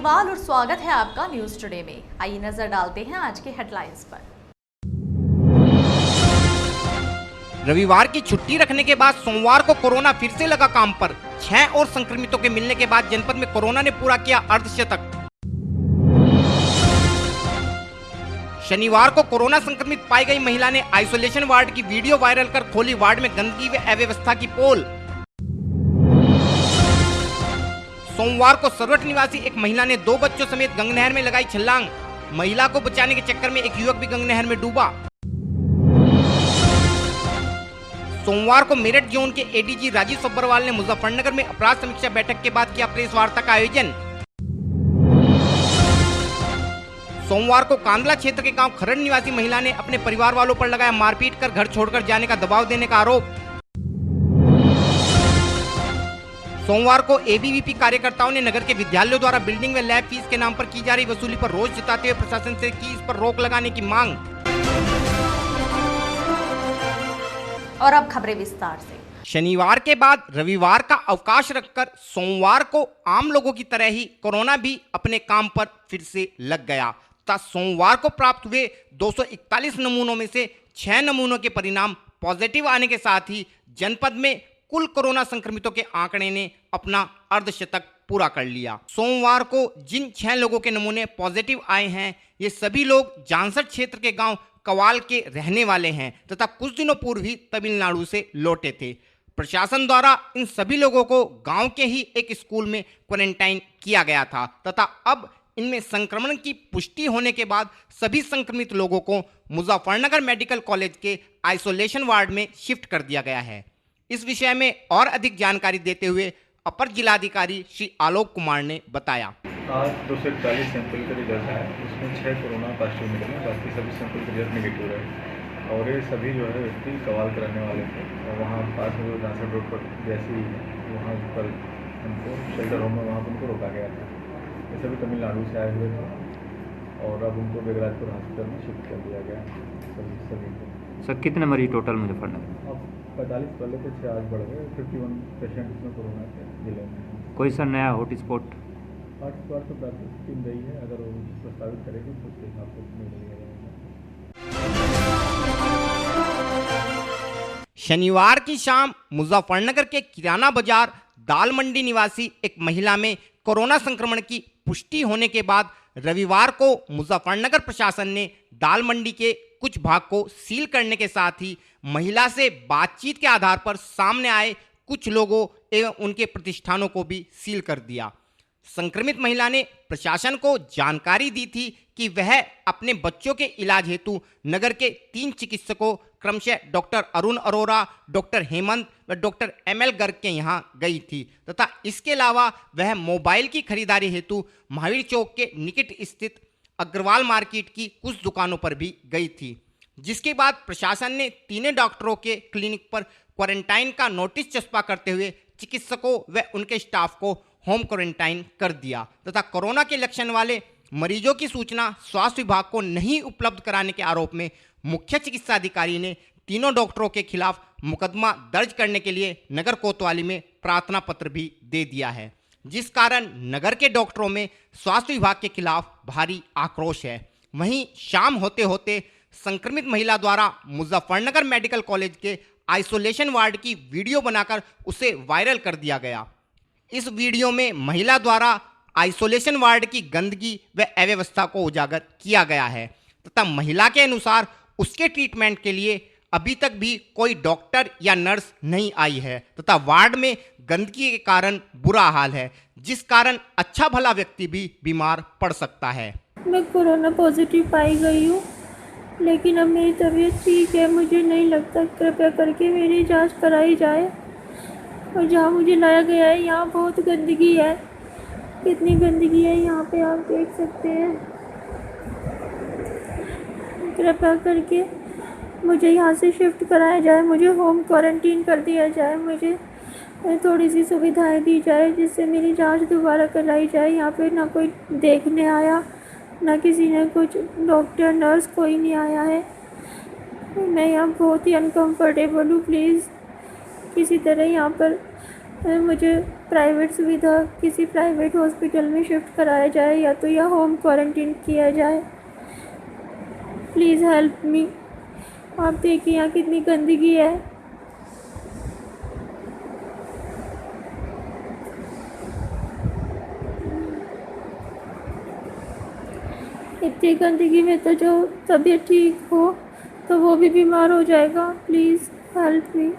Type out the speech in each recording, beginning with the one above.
अग्रवाल और स्वागत है आपका न्यूज टुडे में। आइए नजर डालते हैं आज के हेडलाइंस पर। रविवार की छुट्टी रखने के बाद सोमवार को कोरोना फिर से लगा काम पर। 6 और संक्रमितों के मिलने के बाद जनपद में कोरोना ने पूरा किया अर्धशतक। शनिवार को कोरोना संक्रमित पाई गई महिला ने आइसोलेशन वार्ड की वीडियो वायरल कर खोली वार्ड में गंदगी व अव्यवस्था की पोल। सोमवार को सरवट निवासी एक महिला ने 2 बच्चों समेत गंगनहर में लगाई छलांग। महिला को बचाने के चक्कर में एक युवक भी गंगनहर में डूबा। सोमवार को मेरठ जोन के एडीजी राजीव सब्बरवाल ने मुजफ्फरनगर में अपराध समीक्षा बैठक के बाद किया प्रेस वार्ता का आयोजन। सोमवार को कांदला क्षेत्र के गांव खरड़ निवासी महिला ने अपने परिवार वालों पर लगाया मारपीट कर घर छोड़कर जाने का दबाव देने का आरोप। सोमवार को एबीवीपी कार्यकर्ताओं ने नगर के विद्यालयों द्वारा बिल्डिंग व लैब फीस के नाम पर की जा रही वसूली पर रोष जताते हुए प्रशासन से की इस पर रोक लगाने की मांग। और अब खबरें विस्तार से। शनिवार के बाद रविवार का अवकाश रखकर सोमवार को आम लोगों की तरह ही कोरोना भी अपने काम पर फिर से लग गया तथा सोमवार को प्राप्त हुए 241 नमूनों में से 6 नमूनों के परिणाम पॉजिटिव आने के साथ ही जनपद में कुल कोरोना संक्रमितों के आंकड़े ने अपना अर्धशतक पूरा कर लिया। सोमवार को जिन 6 लोगों के नमूने पॉजिटिव आए हैं ये सभी लोग जानसठ क्षेत्र के गांव कवाल के रहने वाले हैं तथा कुछ दिनों पूर्व ही तमिलनाडु से लौटे थे। प्रशासन द्वारा इन सभी लोगों को गांव के ही एक स्कूल में क्वारंटाइन किया गया था तथा अब इनमें संक्रमण की पुष्टि होने के बाद सभी संक्रमित लोगों को मुजफ्फरनगर मेडिकल कॉलेज के आइसोलेशन वार्ड में शिफ्ट कर दिया गया है। इस विषय में और अधिक जानकारी देते हुए अपर जिलाधिकारी श्री आलोक कुमार ने बताया। आज 241 सैंपल का रिजल्ट आया, उसमें 6 कोरोना पॉजिटिव निकले, बाकी सभी सैंपल का रिजल्ट नेगेटिव रहे और ये सभी जो है व्यक्ति कवाल कराने वाले थे और वहाँ पास में जो जानसठ रोड पर जैसे वहाँ पर उनको शेल्टर होम में वहाँ पर उनको रोका गया था। ये सभी तमिलनाडु से आए हुए थे और अब उनको बेगराजपुर हॉस्पिटल में शिफ्ट कर दिया गया सभी को। सर कितने मरीज टोटल मुजफ्फरनगर? अब 45 पहले थे, 6 आज बढ़ गए, 51 पेशेंट इसमें कोरोना के जिले में। कोई सर नया हॉटस्पॉट? हॉटस्पॉट तो टीम रही है, अगर वो प्रस्तावित करेगी तो उसके हिसाब से मिल जाएगा। शनिवार की शाम मुजफ्फरनगर के किराना बाजार दाल मंडी निवासी एक महिला में कोरोना संक्रमण की पुष्टि होने के बाद रविवार को मुजफ्फरनगर प्रशासन ने दाल मंडी के कुछ भाग को सील करने के साथ ही महिला से बातचीत के आधार पर सामने आए कुछ लोगों एवं उनके प्रतिष्ठानों को भी सील कर दिया। संक्रमित महिला ने प्रशासन को जानकारी दी थी कि वह अपने बच्चों के इलाज हेतु नगर के 3 चिकित्सकों क्रमशः डॉक्टर अरुण अरोरा, डॉक्टर हेमंत व डॉक्टर एमएल गर्ग के यहाँ गई थी तथा इसके अलावा वह मोबाइल की खरीदारी हेतु महावीर चौक के निकट स्थित अग्रवाल मार्केट की कुछ दुकानों पर भी गई थी, जिसके बाद प्रशासन ने तीनों डॉक्टरों के क्लिनिक पर क्वारंटाइन का नोटिस चस्पा करते हुए चिकित्सकों व उनके स्टाफ को होम क्वारंटाइन कर दिया तथा कोरोना के लक्षण वाले मरीजों की सूचना स्वास्थ्य विभाग को नहीं उपलब्ध कराने के आरोप में मुख्य चिकित्सा अधिकारी ने तीनों डॉक्टरों के खिलाफ मुकदमा दर्ज करने के लिए नगर कोतवाली में प्रार्थना पत्र भी दे दिया है, जिस कारण नगर के डॉक्टरों में स्वास्थ्य विभाग के खिलाफ भारी आक्रोश है। वहीं शाम होते होते संक्रमित महिला द्वारा मुजफ्फरनगर मेडिकल कॉलेज के आइसोलेशन वार्ड की वीडियो बनाकर उसे वायरल कर दिया गया। इस वीडियो में महिला द्वारा आइसोलेशन वार्ड की गंदगी व अव्यवस्था को उजागर किया गया है तथा महिला के अनुसार उसके ट्रीटमेंट के लिए अभी तक भी कोई डॉक्टर या नर्स नहीं आई है तथा वार्ड में गंदगी के कारण बुरा हाल है, जिस कारण अच्छा भला व्यक्ति भी बीमार पड़ सकता है। मैं कोरोना पॉजिटिव पाई गई हूँ, लेकिन अब मेरी तबीयत ठीक है। मुझे नहीं लगता, कृपया करके मेरी जांच कराई जाए। और जहाँ मुझे लाया गया है यहाँ बहुत गंदगी है, कितनी गंदगी है यहाँ पे आप देख सकते हैं। कृपया करके मुझे यहाँ से शिफ्ट कराया जाए, मुझे होम क्वारंटीन कर दिया जाए, मुझे थोड़ी सी सुविधाएं दी जाए जिससे मेरी जांच दोबारा कराई जाए। यहाँ पे ना कोई देखने आया, ना किसी ने कुछ, डॉक्टर नर्स कोई नहीं आया है। मैं यहाँ बहुत ही अनकंफर्टेबल हूँ। प्लीज़ किसी तरह यहाँ पर मुझे प्राइवेट सुविधा किसी प्राइवेट हॉस्पिटल में शिफ्ट कराया जाए या तो या होम क्वारंटीन किया जाए। Please help me. आप देखिए यहाँ कितनी गंदगी है। इतनी गंदगी में तो जो तबीयत ठीक हो तो वो भी बीमार हो जाएगा। Please help me.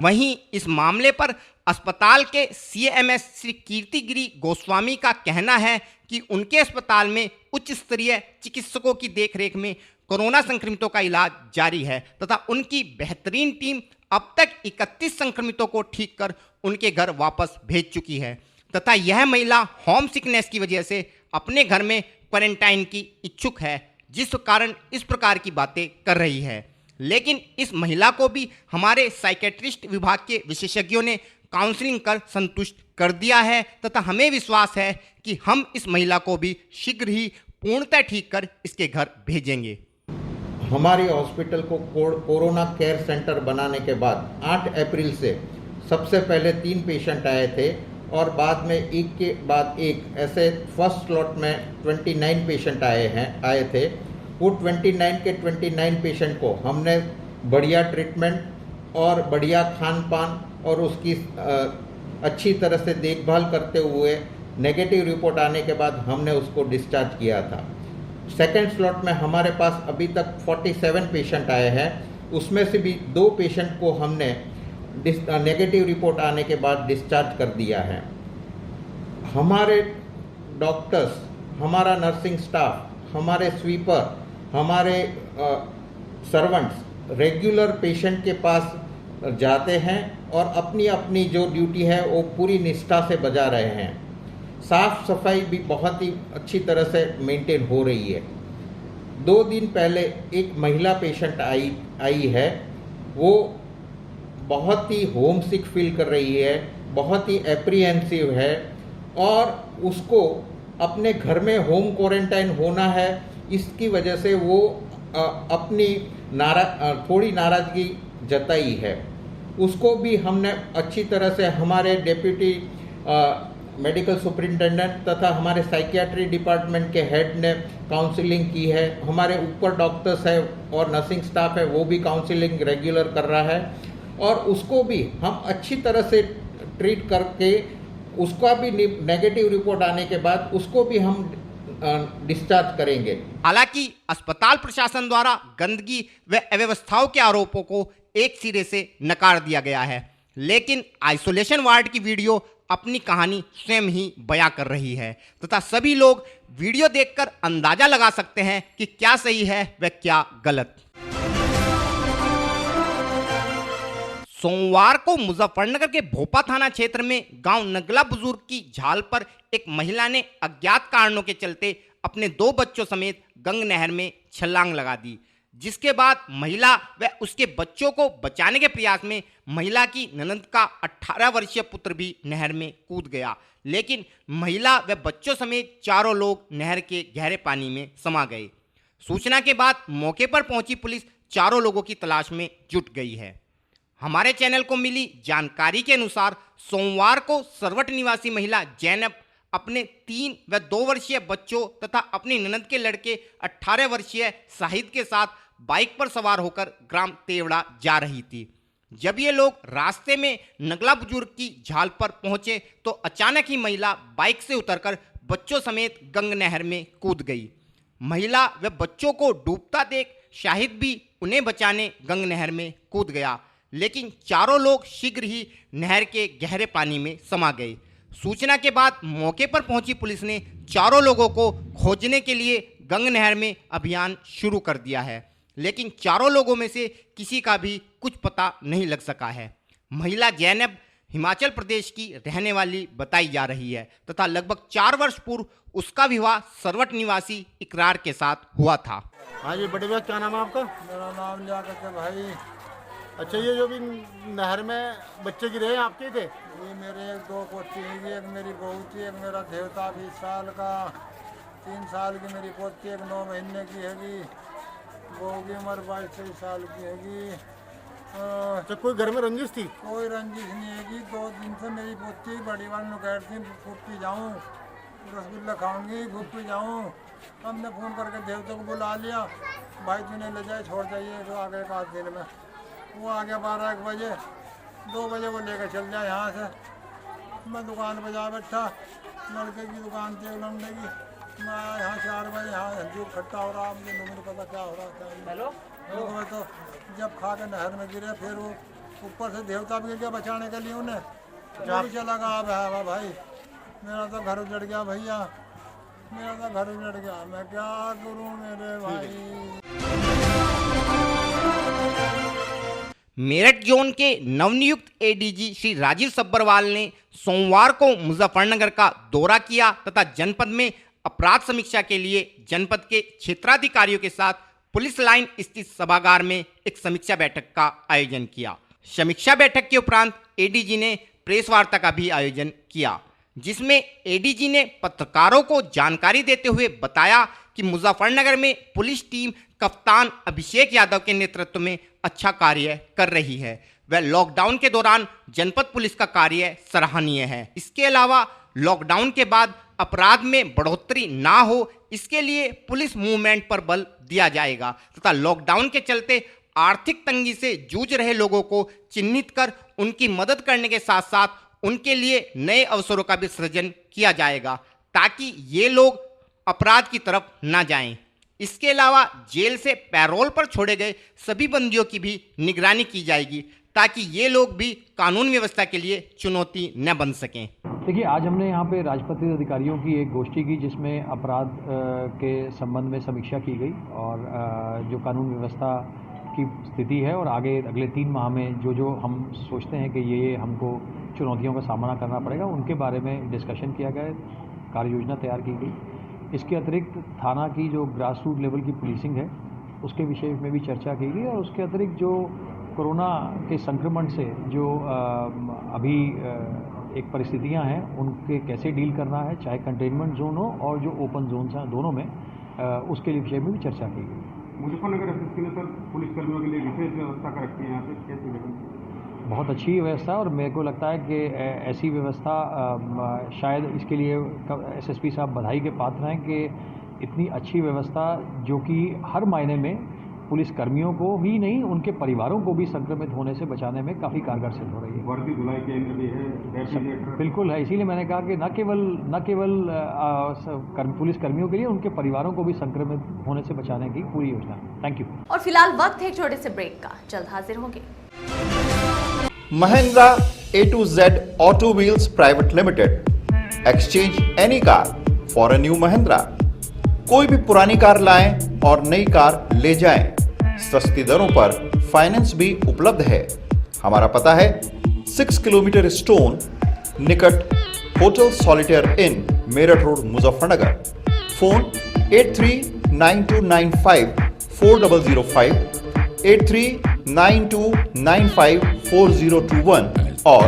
वहीं इस मामले पर अस्पताल के सीएमएस श्री कीर्तिगिरी गोस्वामी का कहना है कि उनके अस्पताल में उच्च स्तरीय चिकित्सकों की देखरेख में कोरोना संक्रमितों का इलाज जारी है तथा उनकी बेहतरीन टीम अब तक 31 संक्रमितों को ठीक कर उनके घर वापस भेज चुकी है तथा यह महिला होम सिकनेस की वजह से अपने घर में क्वारंटाइन की इच्छुक है, जिस कारण इस प्रकार की बातें कर रही है। लेकिन इस महिला को भी हमारे साइकेट्रिस्ट विभाग के विशेषज्ञों ने काउंसलिंग कर संतुष्ट कर दिया है तथा हमें विश्वास है कि हम इस महिला को भी शीघ्र ही पूर्णतः ठीक कर इसके घर भेजेंगे। हमारे हॉस्पिटल को कोरोना केयर सेंटर बनाने के बाद 8 अप्रैल से सबसे पहले 3 पेशेंट आए थे और बाद में एक के बाद एक ऐसे फर्स्ट स्लॉट में 29 पेशेंट आए थे। वो 29 के 29 पेशेंट को हमने बढ़िया ट्रीटमेंट और बढ़िया खान पान और उसकी अच्छी तरह से देखभाल करते हुए नेगेटिव रिपोर्ट आने के बाद हमने उसको डिस्चार्ज किया था। सेकेंड स्लॉट में हमारे पास अभी तक 47 पेशेंट आए हैं, उसमें से भी 2 पेशेंट को हमने नेगेटिव रिपोर्ट आने के बाद डिस्चार्ज कर दिया है। हमारे डॉक्टर्स, हमारा नर्सिंग स्टाफ, हमारे स्वीपर, हमारे सर्वेंट्स रेगुलर पेशेंट के पास जाते हैं और अपनी अपनी जो ड्यूटी है वो पूरी निष्ठा से बजा रहे हैं। साफ सफाई भी बहुत ही अच्छी तरह से मेंटेन हो रही है। 2 दिन पहले एक महिला पेशेंट आई है, वो बहुत ही होम सिक फील कर रही है, बहुत ही एप्रीहेंसिव है और उसको अपने घर में होम क्वारंटाइन होना है। इसकी वजह से वो अपनी थोड़ी नाराज़गी जताई है। उसको भी हमने अच्छी तरह से हमारे डेप्यूटी मेडिकल सुपरिटेंडेंट तथा हमारे साइकियाट्री डिपार्टमेंट के हेड ने काउंसलिंग की है। हमारे ऊपर डॉक्टर्स है और नर्सिंग स्टाफ है, वो भी काउंसलिंग रेगुलर कर रहा है और उसको भी हम अच्छी तरह से ट्रीट करके उसका भी नेगेटिव रिपोर्ट आने के बाद उसको भी हम डिस्चार्ज करेंगे। हालांकि अस्पताल प्रशासन द्वारा गंदगी व अव्यवस्थाओं के आरोपों को एक सिरे से नकार दिया गया है, लेकिन आइसोलेशन वार्ड की वीडियो अपनी कहानी स्वयं ही बयां कर रही है तथा सभी लोग वीडियो देखकर अंदाजा लगा सकते हैं कि क्या सही है व क्या गलत। सोमवार को मुजफ्फरनगर के भोपा थाना क्षेत्र में गांव नगला बुजुर्ग की झाल पर एक महिला ने अज्ञात कारणों के चलते अपने 2 बच्चों समेत गंग नहर में छलांग लगा दी, जिसके बाद महिला व उसके बच्चों को बचाने के प्रयास में महिला की ननद का 18 वर्षीय पुत्र भी नहर में कूद गया, लेकिन महिला व बच्चों समेत 4 लोग नहर के गहरे पानी में समा गए। सूचना के बाद मौके पर पहुंची पुलिस 4 लोगों की तलाश में जुट गई है। हमारे चैनल को मिली जानकारी के अनुसार सोमवार को सरवट निवासी महिला जैनब अपने 3 व 2 वर्षीय बच्चों तथा अपनी ननद के लड़के 18 वर्षीय शाहिद के साथ बाइक पर सवार होकर ग्राम तेवड़ा जा रही थी। जब ये लोग रास्ते में नगला बुजुर्ग की झाल पर पहुंचे तो अचानक ही महिला बाइक से उतरकर बच्चों समेत गंग नहर में कूद गई। महिला व बच्चों को डूबता देख शाहिद भी उन्हें बचाने गंग नहर में कूद गया, लेकिन 4 लोग शीघ्र ही नहर के गहरे पानी में समा गए। सूचना के बाद मौके पर पहुंची पुलिस ने 4 लोगों को खोजने के लिए गंग नहर में अभियान शुरू कर दिया है, लेकिन 4 लोगों में से किसी का भी कुछ पता नहीं लग सका है। महिला जैनब हिमाचल प्रदेश की रहने वाली बताई जा रही है तथा लगभग 4 वर्ष पूर्व उसका विवाह सरवट निवासी इकरार के साथ हुआ था। हाँ जी, बड़े भैया क्या नाम है आपका? मेरा नाम लिया करके भाई। अच्छा, ये जो भी नहर में बच्चे गिरे हैं आपके थे? ये मेरे 2 पोती हैं, एक मेरी बहू थी, एक मेरा देवता 20 साल का, 3 साल की मेरी पोती, एक 9 महीने की हैगी, बहू की उम्र 22-23 साल की हैगी तो कोई घर में रंजिश थी? कोई रंजिश नहीं है जी। 2 दिन से मेरी पोती बड़ी वाली नुकैर थी, फूफी जाऊँ रसगुल्ला खाऊंगी, फूफी जाऊँ। हमने फ़ोन करके देवता को बुला लिया, भाई तूने ले जाए छोड़ जाइए, तो आ गए 5 दिन में। वो आ गया 12-1 बजे, 2 बजे वो लेकर चल जाए यहाँ से। मैं दुकान पर जा बैठा, लड़के की दुकान थी लंडे की। मैं यहाँ 4 बजे यहाँ जो इकट्ठा हो रहा, मुझे नहीं पता क्या हो रहा था। हेलो तो जब खा के नहर में गिरे, फिर वो ऊपर से देवता भी गिर गया बचाने के लिए उन्हें। जब चला गया भाई, मेरा तो घर उजड़ गया भैया, मेरा तो घर उजड़ गया, मैं क्या करूं मेरे भाई। मेरठ जोन के नवनियुक्त एडीजी श्री राजीव सब्बरवाल ने सोमवार को मुजफ्फरनगर का दौरा किया तथा जनपद में अपराध समीक्षा के लिए जनपद के क्षेत्राधिकारियों के साथ पुलिस लाइन स्थित सभागार में एक समीक्षा बैठक का आयोजन किया। समीक्षा बैठक के उपरांत एडीजी ने प्रेस वार्ता का भी आयोजन किया, जिसमें एडीजी ने पत्रकारों को जानकारी देते हुए बताया कि मुजफ्फरनगर में पुलिस टीम कप्तान अभिषेक यादव के नेतृत्व में अच्छा कार्य कर रही है। वह लॉकडाउन के दौरान जनपद पुलिस का कार्य सराहनीय है। इसके अलावा लॉकडाउन के बाद अपराध में बढ़ोतरी ना हो, इसके लिए पुलिस मूवमेंट पर बल दिया जाएगा तथा लॉकडाउन के चलते आर्थिक तंगी से जूझ रहे लोगों को चिन्हित कर उनकी मदद करने के साथ साथ उनके लिए नए अवसरों का भी सृजन किया जाएगा ताकि ये लोग अपराध की तरफ ना जाएं। इसके अलावा जेल से पैरोल पर छोड़े गए सभी बंदियों की भी निगरानी की जाएगी ताकि ये लोग भी कानून व्यवस्था के लिए चुनौती न बन सकें। देखिए, आज हमने यहाँ पे राजपत्रित अधिकारियों की एक गोष्ठी की जिसमें अपराध के संबंध में समीक्षा की गई और जो कानून व्यवस्था की स्थिति है और आगे अगले 3 माह में जो हम सोचते हैं कि ये हमको चुनौतियों का सामना करना पड़ेगा, उनके बारे में डिस्कशन किया गया, कार्य योजना तैयार की गई। इसके अतिरिक्त थाना की जो ग्रास रूट लेवल की पुलिसिंग है उसके विषय में भी चर्चा की गई और उसके अतिरिक्त जो कोरोना के संक्रमण से जो अभी एक परिस्थितियां हैं उनके कैसे डील करना है, चाहे कंटेनमेंट जोन हो और जो ओपन जोन हैं दोनों में, उसके लिए विषय में भी चर्चा की गई। मुजफ्फरनगर एसएसपी ने सर पुलिस कर्मियों के लिए विशेष व्यवस्था कर रखी है यहाँ पे, कैसी देखा? बहुत अच्छी व्यवस्था और मेरे को लगता है कि ऐसी व्यवस्था शायद इसके लिए एसएसपी साहब बधाई के पात्र हैं कि इतनी अच्छी व्यवस्था जो कि हर मायने में पुलिस कर्मियों को ही नहीं उनके परिवारों को भी संक्रमित होने से बचाने में काफ़ी कारगर सिद्ध हो रही है। वर्दी धुलाई केंद्र भी है, बिल्कुल है, इसीलिए मैंने कहा कि न केवल पुलिस कर्मियों के लिए उनके परिवारों को भी संक्रमित होने से बचाने की पूरी योजना। Thank you. और फिलहाल वक्त है एक छोटे से ब्रेक का, जल्द हाजिर होंगे। Mahindra A to Z Auto Wheels Private Limited. Exchange any car for a new Mahindra. कोई भी पुरानी कार लाएं और नई कार ले जाएं। सस्ती दरों पर फाइनेंस भी उपलब्ध है। हमारा पता है 6 किलोमीटर स्टोन निकट hotel solitaire inn Meerut road Muzaffarnagar. Phone 8392954005, 8392954021 और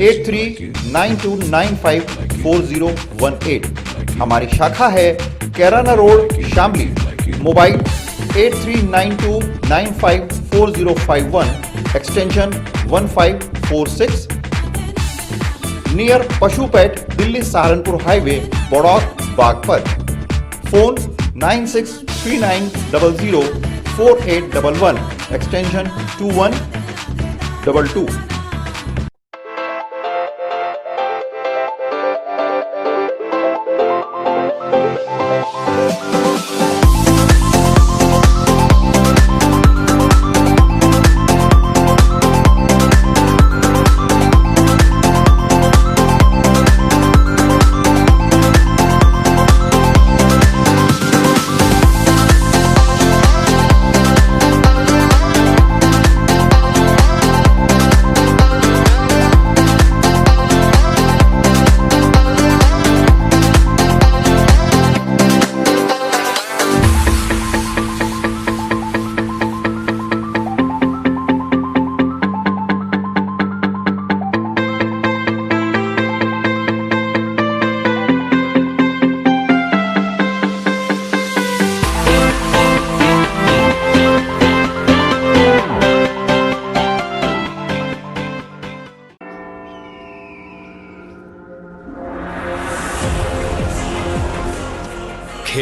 8392954018। हमारी शाखा है Kairana road Shamli. Mobile 8392954051 extension 1546 near पशुपेट Delhi Saharanpur highway Baraut Baghpat. Phone 9639004811 extension 2122।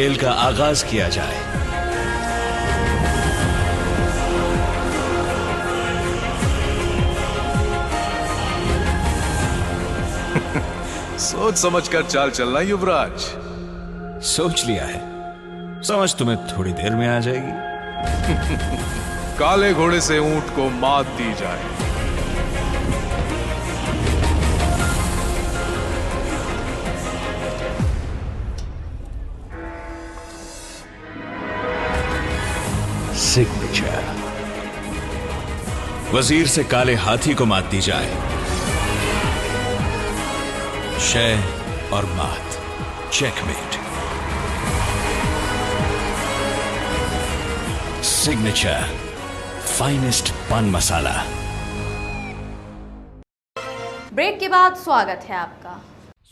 खेल का आगाज किया जाए। सोच समझकर चाल चलना युवराज। सोच लिया है, समझ तुम्हें थोड़ी देर में आ जाएगी। काले घोड़े से ऊंट को मात दी जाए। सिग्नेचर। वजीर से काले हाथी को मात दी जाए। शय और मात, चेकमेट। सिग्नेचर फाइनेस्ट पान मसाला। ब्रेक के बाद स्वागत है आपका।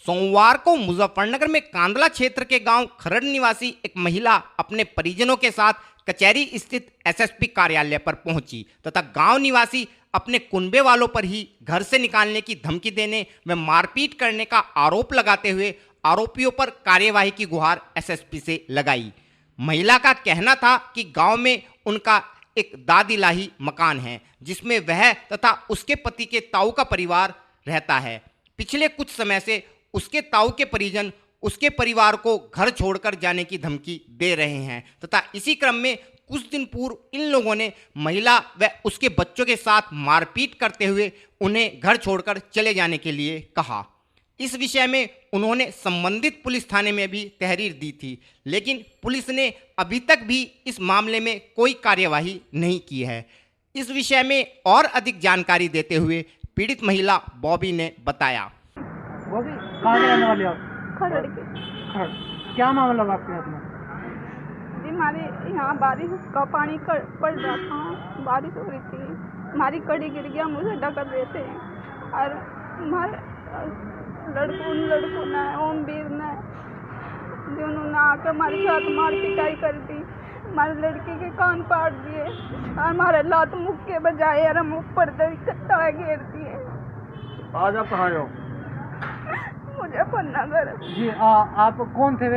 सोमवार को मुजफ्फरनगर में कांदला क्षेत्र के गांव खरड़ निवासी एक महिला अपने परिजनों के साथ कचहरी स्थित एसएसपी कार्यालय पर पहुंची तथा गांव निवासी अपने कुनबे वालों पर ही घर से निकालने की धमकी देने व मारपीट करने का आरोप लगाते हुए आरोपियों पर कार्यवाही की गुहार एसएसपी से लगाई। महिला का कहना था कि गांव में उनका एक दादिलाही मकान है जिसमें वह तथा उसके पति के ताऊ का परिवार रहता है। पिछले कुछ समय से उसके ताऊ के परिजन उसके परिवार को घर छोड़कर जाने की धमकी दे रहे हैं तथा इसी क्रम में कुछ दिन पूर्व इन लोगों ने महिला व उसके बच्चों के साथ मारपीट करते हुए उन्हें घर छोड़कर चले जाने के लिए कहा। इस विषय में उन्होंने संबंधित पुलिस थाने में भी तहरीर दी थी, लेकिन पुलिस ने अभी तक भी इस मामले में कोई कार्यवाही नहीं की है। इस विषय में और अधिक जानकारी देते हुए पीड़ित महिला बॉबी ने बताया। बॉबी, कहाँ के रहने वाली आप? खरड़ के। खरड़। क्या मामला है आपके साथ में? जी हमारे यहाँ बारिश का पानी पड़ रहा था, बारिश हो रही थी, हमारी कड़ी गिर गया, मुझे ढकर रहे थे और हमारे लड़कों ने ओमवीर ने जिन्होंने आकर हमारे साथ मार पिटाई कर दी, हमारे लड़के के कान फाड़ दिए और हमारे लात मुख के बजाय और हम ऊपर तवा घेर दिए। आज आप कहाँ हो? मुजफ्फरनगर। जी आप कौन थे?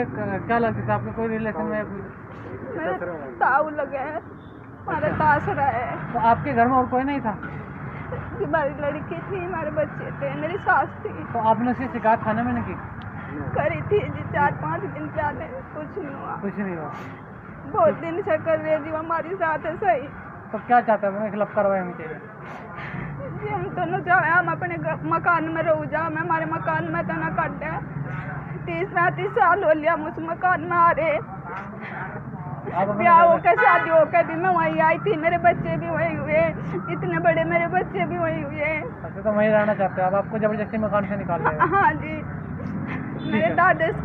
क्या लगते थे आपके? कोई रिलेशन में? मेरे ताऊ लगे हैं, हमारा तासरा है। तो आपके घर में और कोई नहीं था? हमारी लड़की थी, हमारे बच्चे थे, मेरी सास थी। तो आपने उसकी शिकायत थाने में नहीं की? करी थी जी, 4-5 दिन पहले, कुछ नहीं हुआ। कुछ नहीं हुआ? बहुत दिन से कर रहे जी हमारी साथ है। सही। तो क्या चाहते हैं? मेरे खिलाफ कार्रवाई होनी चाहिए जी। हम दोनों चाहे हम अपने मकान में रह जाओ, मैं हमारे मकान में तो ना काट दे। 30-35 साल हो लिया हम उस मकान में आ रहे, ब्याह होकर शादी होकर भी मैं वहीं आई थी, मेरे बच्चे भी वहीं हुए, इतने बड़े मेरे बच्चे भी वहीं हुए। अच्छा, तो वहीं रहना चाहते हैं? अब आपको जबरदस्ती मकान से निकाल दिया? हाँ जी। मेरे दादस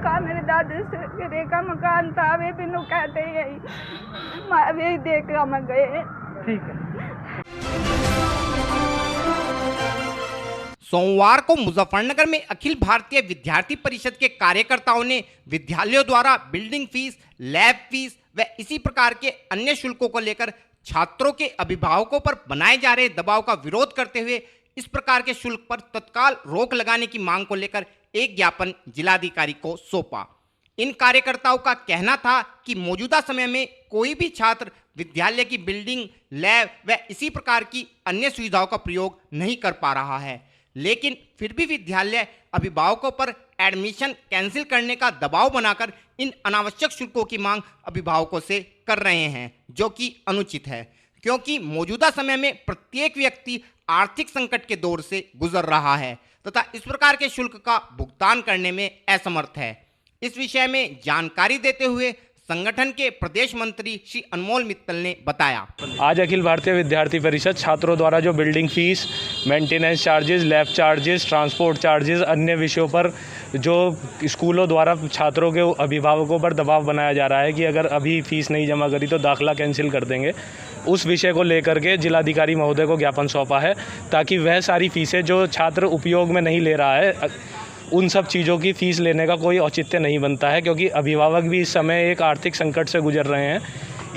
का मकान था, वे भी नु कहते यही, वही देख कर हम गए। ठीक है। सोमवार को मुजफ्फरनगर में अखिल भारतीय विद्यार्थी परिषद के कार्यकर्ताओं ने विद्यालयों द्वारा बिल्डिंग फीस, लैब फीस व इसी प्रकार के अन्य शुल्कों को लेकर छात्रों के अभिभावकों पर बनाए जा रहे दबाव का विरोध करते हुए इस प्रकार के शुल्क पर तत्काल रोक लगाने की मांग को लेकर एक ज्ञापन जिलाधिकारी को सौंपा। इन कार्यकर्ताओं का कहना था कि मौजूदा समय में कोई भी छात्र विद्यालय की बिल्डिंग, लैब व इसी प्रकार की अन्य सुविधाओं का प्रयोग नहीं कर पा रहा है, लेकिन फिर भी विद्यालय अभिभावकों पर एडमिशन कैंसिल करने का दबाव बनाकर इन अनावश्यक शुल्कों की मांग अभिभावकों से कर रहे हैं, जो कि अनुचित है, क्योंकि मौजूदा समय में प्रत्येक व्यक्ति आर्थिक संकट के दौर से गुजर रहा है तथा इस प्रकार के शुल्क का भुगतान करने में असमर्थ है। इस विषय में जानकारी देते हुए संगठन के प्रदेश मंत्री श्री अनमोल मित्तल ने बताया। आज अखिल भारतीय विद्यार्थी परिषद छात्रों द्वारा जो building fees, maintenance charges, lab charges, transport charges, अन्य विषयों पर जो स्कूलों द्वारा छात्रों के अभिभावकों पर दबाव बनाया जा रहा है कि अगर अभी फीस नहीं जमा करी तो दाखिला कैंसिल कर देंगे, उस विषय को लेकर के जिलाधिकारी महोदय को ज्ञापन सौंपा है ताकि वह सारी फीसें जो छात्र उपयोग में नहीं ले रहा है, उन सब चीज़ों की फ़ीस लेने का कोई औचित्य नहीं बनता है, क्योंकि अभिभावक भी इस समय एक आर्थिक संकट से गुजर रहे हैं।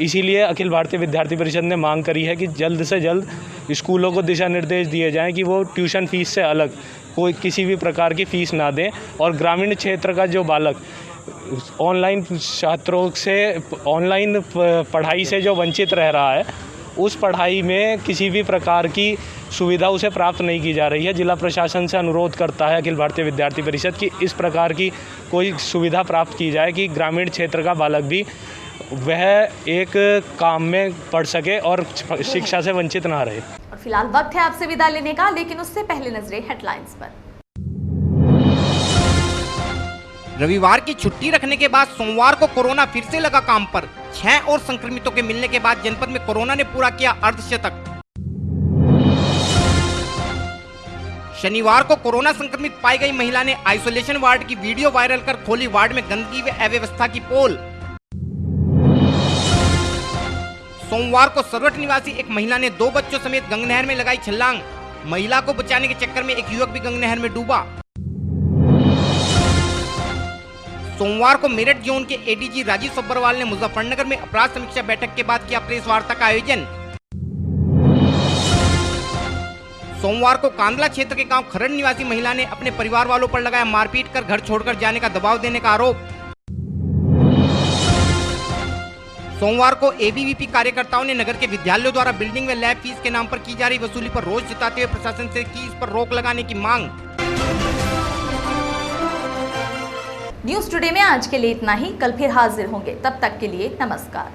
इसीलिए अखिल भारतीय विद्यार्थी परिषद ने मांग करी है कि जल्द से जल्द स्कूलों को दिशा निर्देश दिए जाएं कि वो ट्यूशन फ़ीस से अलग कोई किसी भी प्रकार की फ़ीस ना दें और ग्रामीण क्षेत्र का जो बालक ऑनलाइन छात्रों से ऑनलाइन पढ़ाई से जो वंचित रह रहा है, उस पढ़ाई में किसी भी प्रकार की सुविधा उसे प्राप्त नहीं की जा रही है। जिला प्रशासन से अनुरोध करता है अखिल भारतीय विद्यार्थी परिषद की इस प्रकार की कोई सुविधा प्राप्त की जाए कि ग्रामीण क्षेत्र का बालक भी वह एक काम में पढ़ सके और शिक्षा से वंचित ना रहे। और फिलहाल वक्त है आपसे विदा लेने का, लेकिन उससे पहले नजरें हेडलाइंस पर। रविवार की छुट्टी रखने के बाद सोमवार को कोरोना फिर से लगा काम पर। 6 और संक्रमितों के मिलने के बाद जनपद में कोरोना ने पूरा किया अर्धशतक। शनिवार को कोरोना संक्रमित पाई गई महिला ने आइसोलेशन वार्ड की वीडियो वायरल कर खोली वार्ड में गंदगी व अव्यवस्था की पोल। सोमवार को सरवट निवासी एक महिला ने 2 बच्चों समेत गंगनहर में लगाई छलांग। महिला को बचाने के चक्कर में एक युवक भी गंगनहर में डूबा। सोमवार को मेरठ जोन के एडीजी राजीव सब्बरवाल ने मुजफ्फरनगर में अपराध समीक्षा बैठक के बाद किया प्रेस वार्ता का आयोजन। सोमवार को कांदला क्षेत्र के गांव खरड़ निवासी महिला ने अपने परिवार वालों पर लगाया मारपीट कर घर छोड़कर जाने का दबाव देने का आरोप। सोमवार को एबीवीपी कार्यकर्ताओं ने नगर के विद्यालयों द्वारा बिल्डिंग व लैब फीस के नाम पर की जा रही वसूली पर रोष जताते हुए प्रशासन से की इस पर रोक लगाने की मांग। न्यूज़ टुडे में आज के लिए इतना ही। कल फिर हाजिर होंगे, तब तक के लिए नमस्कार।